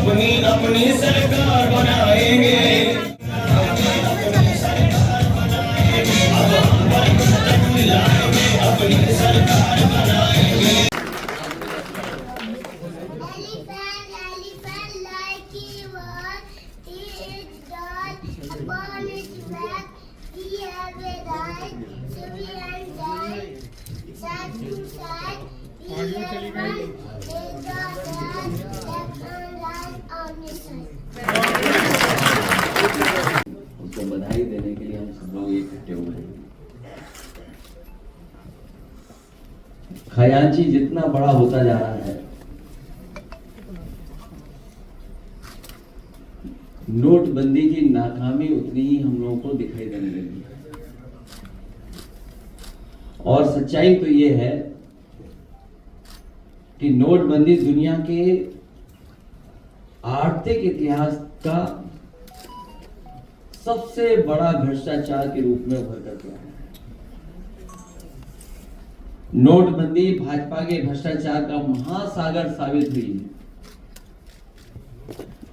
अपनी अपनी सरकार बनाएंगे, अपनी सरकार बनाएंगे, अब हम बरकत लाएंगे, अपनी सरकार बनाएंगे। Elephant like he was, he is tall upon his back, he have a right, silly and bright, side to side, he have one, he got that, left and right on his side. उसको बधाई देने के लिए हम सब लोग इकट्ठे हुए हैं। खजांची जितना बड़ा होता जा रहा है, नोटबंदी की नाकामी उतनी ही हम लोगों को दिखाई देने लगी है। और सच्चाई तो ये है कि नोटबंदी दुनिया के आर्थिक इतिहास का सबसे बड़ा भ्रष्टाचार के रूप में उभर कर के आया है। नोटबंदी भाजपा के भ्रष्टाचार का महासागर साबित हुई है।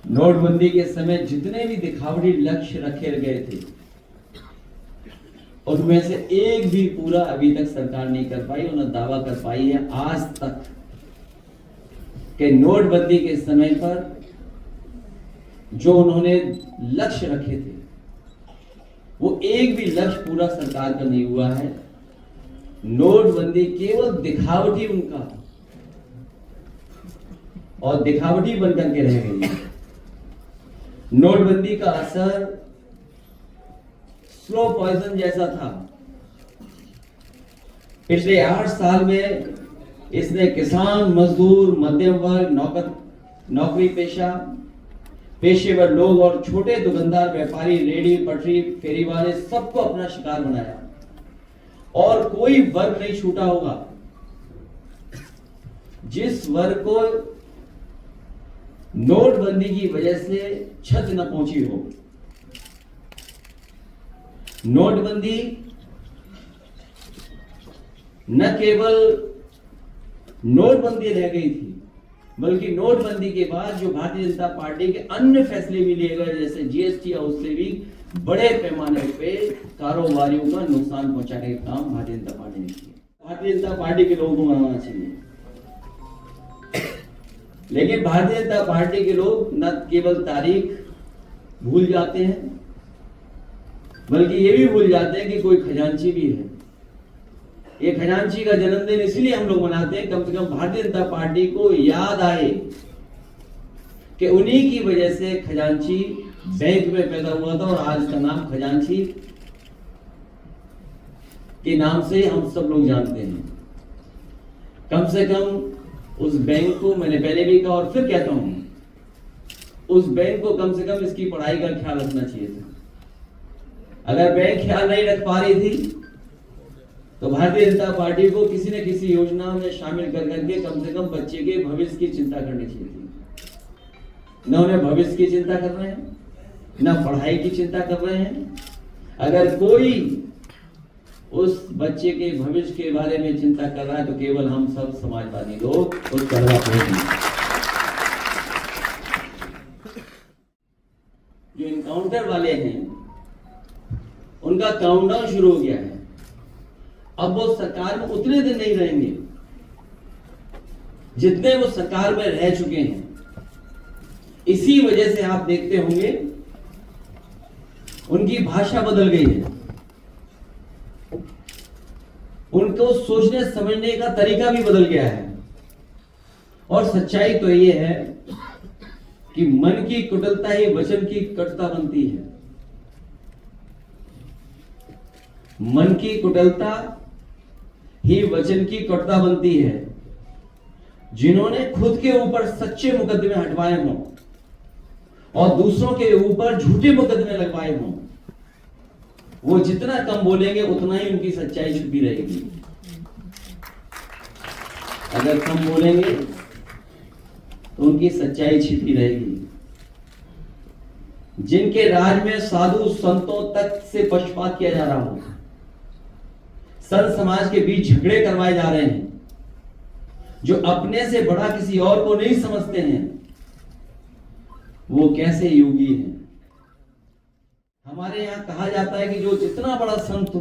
नोटबंदी के समय जितने भी दिखावटी लक्ष्य रखे गए थे, उनमें से एक भी पूरा अभी तक सरकार नहीं कर पाई और न दावा कर पाई है आज तक कि नोटबंदी के समय पर जो उन्होंने लक्ष्य रखे थे, वो एक भी लक्ष्य पूरा सरकार का नहीं हुआ है। नोटबंदी केवल दिखावटी उनका और दिखावटी बनकर के रह गई है। नोटबंदी का असर स्लो पॉइजन जैसा था। पिछले 8 साल में इसने किसान, मजदूर, मध्यम वर्ग, नौकरी पेशेवर लोग और छोटे दुकानदार, व्यापारी, रेडी पटरी, फेरी वाले सबको अपना शिकार बनाया और कोई वर्ग नहीं छूटा होगा जिस वर्ग को नोटबंदी की वजह से छत न पहुंची हो। नोटबंदी न केवल नोटबंदी रह गई थी, बल्कि नोटबंदी के बाद जो भारतीय जनता पार्टी के अन्य फैसले भी लिए गए, जैसे जीएसटी और उससे भी बड़े पैमाने पे कारोबारियों का नुकसान पहुंचाने का काम भारतीय जनता पार्टी ने किया। भारतीय जनता पार्टी के लोगों को मनाना चाहिए, लेकिन भारतीय जनता पार्टी के लोग न केवल तारीख भूल जाते हैं, बल्कि ये भी भूल जाते हैं कि कोई खजांची भी है। ये खजांची का जन्मदिन इसलिए हम लोग मनाते हैं, कम से कम भारतीय जनता पार्टी को याद आए कि उन्हीं की वजह से खजांची बैंक में पैदा हुआ था और आज का नाम खजांची के नाम से हम सब लोग जानते हैं। कम से कम उस बैंक को, मैंने पहले भी कहा और फिर कहता हूं, उस बैंक को कम से कम इसकी पढ़ाई का ख्याल रखना चाहिए था। अगर बैंक ख्याल नहीं रख पा रही थी तो भारतीय जनता पार्टी को किसी न किसी योजना में शामिल कर करके कम से कम बच्चे के भविष्य की चिंता करनी चाहिए थी। न उन्हें भविष्य की चिंता कर रहे हैं, न पढ़ाई की चिंता कर रहे हैं। अगर कोई उस बच्चे के भविष्य के बारे में चिंता कर रहा है तो केवल हम सब समाजवादी लोग उस करवा पाएंगे। जो इनकाउंटर वाले हैं उनका काउंटडाउन शुरू हो गया है। अब वो सरकार में उतने दिन नहीं रहेंगे जितने वो सरकार में रह चुके हैं। इसी वजह से आप देखते होंगे उनकी भाषा बदल गई है, उनको सोचने समझने का तरीका भी बदल गया है। और सच्चाई तो ये है कि मन की कुटिलता ही वचन की कटुता बनती है। मन की कुटिलता ही वचन की कटुता बनती है। जिन्होंने खुद के ऊपर सच्चे मुकदमे हटवाए हों और दूसरों के ऊपर झूठे मुकदमे लगवाए हों, वो जितना कम बोलेंगे उतना ही उनकी सच्चाई छुपी रहेगी। अगर कम बोलेंगे तो उनकी सच्चाई छिपी रहेगी। जिनके राज में साधु संतों तक से पक्षपात किया जा रहा हो, संत समाज के बीच झगड़े करवाए जा रहे हैं, जो अपने से बड़ा किसी और को नहीं समझते हैं, वो कैसे योगी हैं। हमारे यहाँ कहा जाता है कि जो जितना बड़ा संत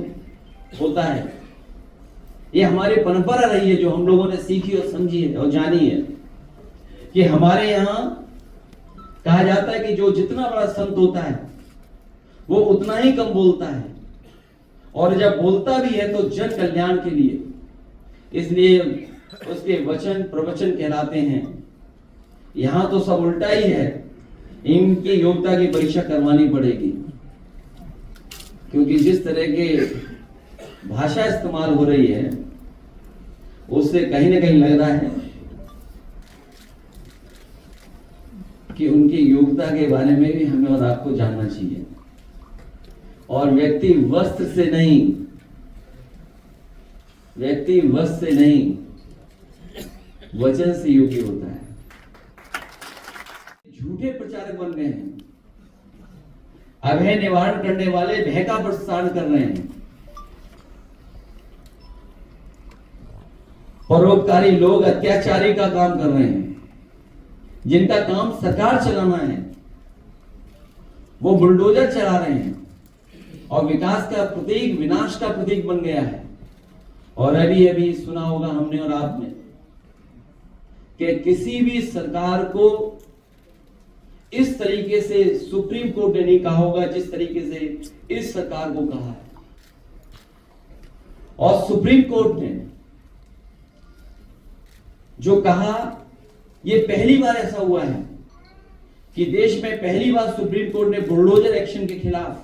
होता है, ये हमारी परंपरा रही है जो हम लोगों ने सीखी और समझी है और जानी है, कि हमारे यहाँ कहा जाता है कि जो जितना बड़ा संत होता है वो उतना ही कम बोलता है, और जब बोलता भी है तो जन कल्याण के लिए, इसलिए उसके वचन प्रवचन कहलाते हैं। यहां तो सब उल्टा ही है, इनकी योग्यता की परीक्षा करवानी पड़ेगी, क्योंकि जिस तरह के भाषा इस्तेमाल हो रही है उससे कहीं ना कहीं लग रहा है कि उनकी योग्यता के बारे में भी हमें और आपको जानना चाहिए। और व्यक्ति वस्त्र से नहीं वचन से योग्य होता है। झूठे प्रचारक बन गए हैं, अभय निवारण करने वाले भय का प्रसार कर रहे हैं। परोपकारी लोग अत्याचारी का काम कर रहे हैं, जिनका काम सरकार चलाना है वो बुलडोजर चला रहे हैं और विकास का प्रतीक विनाश का प्रतीक बन गया है। और अभी अभी सुना होगा हमने और आपने कि किसी भी सरकार को इस तरीके से सुप्रीम कोर्ट ने नहीं कहा होगा जिस तरीके से इस सरकार को कहा है। और सुप्रीम कोर्ट ने जो कहा, ये पहली बार ऐसा हुआ है कि देश में पहली बार सुप्रीम कोर्ट ने बुलडोजर एक्शन के खिलाफ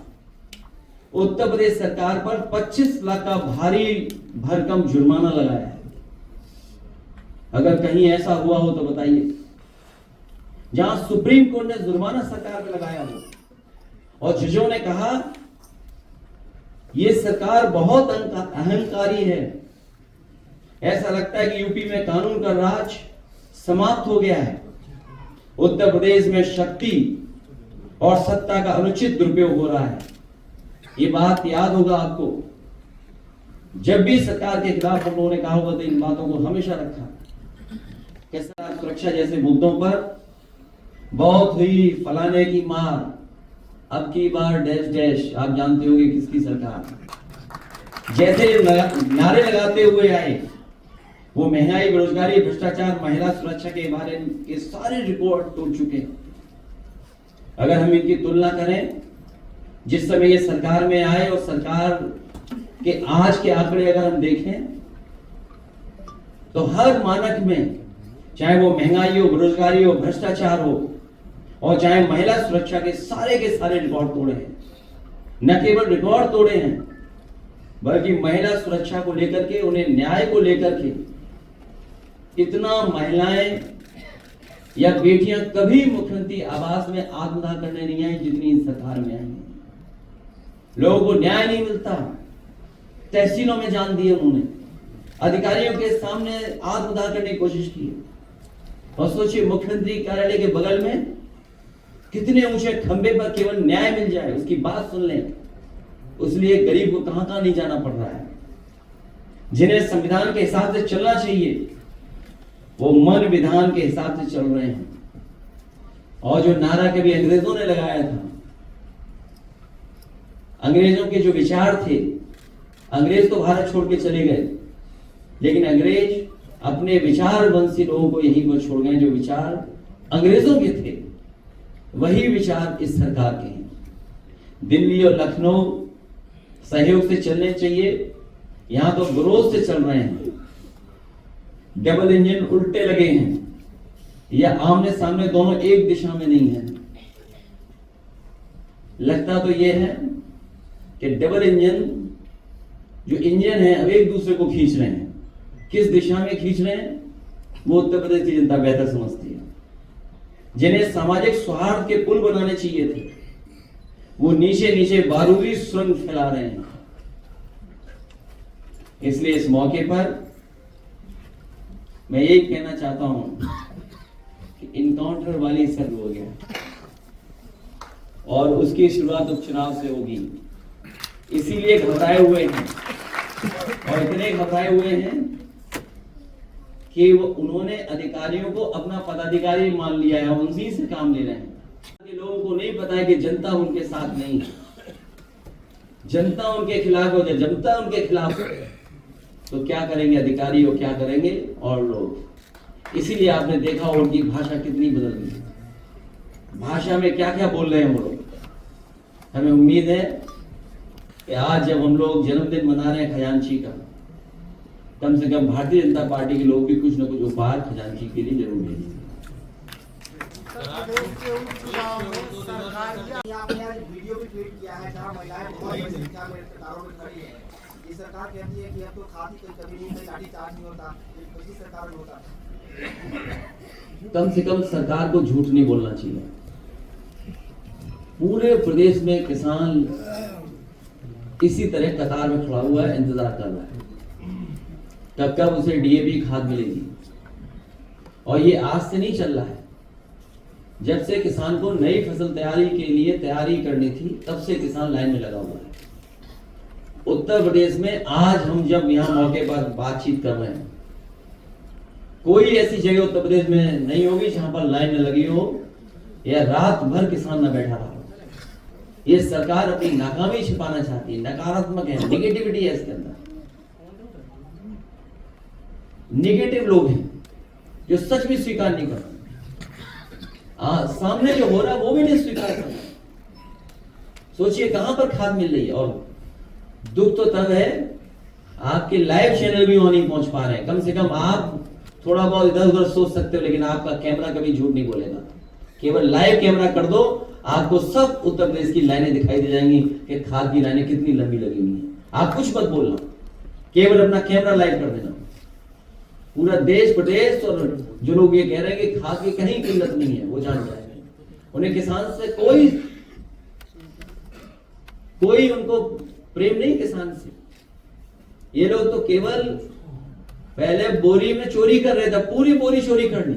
उत्तर प्रदेश सरकार पर 25 लाख का भारी भरकम जुर्माना लगाया है। अगर कहीं ऐसा हुआ हो तो बताइए, जहां सुप्रीम कोर्ट ने जुर्माना सरकार पर लगाया हो और जजों ने कहा यह सरकार बहुत अहंकारी है, ऐसा लगता है कि यूपी में कानून का राज समाप्त हो गया है, उत्तर प्रदेश में शक्ति और सत्ता का अनुचित दुरुपयोग हो रहा है। ये बात याद होगा आपको, जब भी सरकार के खिलाफ हम लोगों ने कहा होगा तो इन बातों को हमेशा रखा। कैसा सुरक्षा जैसे मुद्दों पर बहुत हुई फलाने की मार, अब की बार डैश डैश, आप जानते होंगे किसकी सरकार। जैसे नारे लगाते हुए आए, वो महंगाई, बेरोजगारी, भ्रष्टाचार, महिला सुरक्षा के बारे के सारे रिकॉर्ड तोड़ चुके हैं। अगर हम इनकी तुलना करें जिस समय ये सरकार में आए और सरकार के आज के आंकड़े अगर हम देखें तो हर मानक में, चाहे वो महंगाई हो, बेरोजगारी हो, भ्रष्टाचार हो और चाहे महिला सुरक्षा के सारे रिकॉर्ड तोड़े हैं। न केवल रिकॉर्ड तोड़े हैं बल्कि महिला सुरक्षा को लेकर के, उन्हें न्याय को लेकर के इतना महिलाएं या बेटियां कभी मुख्यमंत्री आवास में आत्मदाह करने नहीं आई जितनी इस सरकार में आई। लोगों को न्याय नहीं मिलता, तहसीलों में जान दिए उन्होंने, अधिकारियों के सामने आत्मदाह करने की कोशिश की। और सोचिए मुख्यमंत्री कार्यालय के बगल में कितने ऊंचे खंबे पर केवल न्याय मिल जाए, उसकी बात सुन लें, उसलिए गरीब को कहां कहां नहीं जाना पड़ रहा है। जिन्हें संविधान के हिसाब से चलना चाहिए वो मन विधान के हिसाब से चल रहे हैं। और जो नारा कभी अंग्रेजों ने लगाया था, अंग्रेजों के जो विचार थे, अंग्रेज तो भारत छोड़ के चले गए, लेकिन अंग्रेज अपने विचारवंशी लोगों को यहीं पर छोड़ गए। जो विचार अंग्रेजों के थे वही विचार इस सरकार के हैं। दिल्ली और लखनऊ सहयोग से चलने चाहिए, यहां तो विरोध से चल रहे हैं। डबल इंजन उल्टे लगे हैं या आमने सामने दोनों एक दिशा में नहीं है। लगता तो यह है कि डबल इंजन जो इंजन है अब एक दूसरे को खींच रहे हैं। किस दिशा में खींच रहे हैं वो उत्तर प्रदेश की जनता बेहतर समझती है। जिन्हें सामाजिक सौहार्द के पुल बनाने चाहिए थे वो नीचे नीचे बारूदी सुरंग फैला रहे हैं। इसलिए इस मौके पर मैं यही कहना चाहता हूं कि इनकाउंटर वाली सर्व हो गया और उसकी शुरुआत उपचुनाव से होगी। इसीलिए घबराए हुए हैं और इतने घबराए हुए हैं कि वो उन्होंने अधिकारियों को अपना पदाधिकारी मान लिया है, उनसे से काम ले रहे हैं। उनको नहीं पता है कि जनता उनके साथ नहीं है, जनता उनके खिलाफ हो जाए, जनता उनके खिलाफ हो, तो क्या करेंगे अधिकारी और क्या करेंगे और लोग। इसीलिए आपने देखा उनकी भाषा कितनी बदल गई, भाषा में क्या क्या बोल रहे हैं वो लोग। हमें उम्मीद है कि आज जब हम लोग जन्मदिन मना रहे हैं खजांची का, कम से कम भारतीय जनता पार्टी के लोग भी कुछ न कुछ उपहार खजांची के लिए जरूर भेजेंगे। आपने आज वीडियो भी ट्वीट किया है जहां महिलाएं बहुत बड़ी संख्या में कतारों में खड़ी है। ये सरकार कहती है कि अब तो खादी कभी नहीं है, लाठी चार्ज नहीं होता, पिछली सरकार में होता। कम से कम सरकार को झूठ नहीं बोलना चाहिए। पूरे प्रदेश में किसान इसी तरह कतार में खड़ा हुआ है, इंतजार कर रहा है कब उसे डीएपी खाद मिलेगी। और ये आज से नहीं चल रहा है, जब से किसान को नई फसल तैयारी के लिए तैयारी करनी थी तब से किसान लाइन में लगा हुआ है। उत्तर प्रदेश में आज हम जब यहाँ मौके पर बातचीत कर रहे हैं, कोई ऐसी जगह उत्तर प्रदेश में नहीं होगी जहां पर लाइन न लगी हो या रात भर किसान न बैठा रहा हो। ये सरकार अपनी नाकामी छिपाना चाहती है, नकारात्मक है, नेगेटिविटी है इसके अंदर। नेगेटिव लोग हैं जो सच भी स्वीकार नहीं करते, सामने जो हो रहा है वो भी नहीं स्वीकार करना। सोचिए कहां पर खाद मिल रही है। और दुख तो तब है आपके लाइव चैनल भी वहां नहीं पहुंच पा रहे हैं। कम से कम आप थोड़ा बहुत इधर उधर सोच सकते हो, लेकिन आपका कैमरा कभी झूठ नहीं बोलेगा। केवल लाइव कैमरा कर दो, आपको सब उत्तर प्रदेश की लाइनें दिखाई दे जाएंगी कि खाद की लाइनें कितनी लंबी लगी हुई हैं। आप कुछ मत बोलना, केवल अपना कैमरा लाइव कर देना। पूरा देश प्रदेश और जो लोग ये कह रहे हैं कि खाद की कहीं किल्लत नहीं है, वो जान जाएंगे। उन्हें किसान से कोई उनको प्रेम नहीं किसान से। ये लोग तो केवल पहले बोरी में चोरी कर रहे थे, पूरी बोरी चोरी करनी।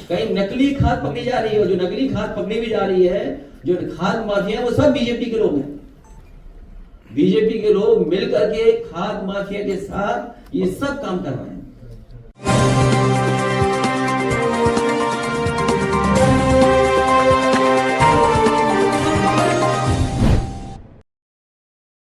कहीं नकली खाद पकड़ी जा रही है, जो नकली खाद पकड़ी भी जा रही है, जो खाद माफिया है वो सब बीजेपी के लोग हैं। बीजेपी के लोग मिलकर के खाद माफिया के साथ ये सब काम कर रहे हैं।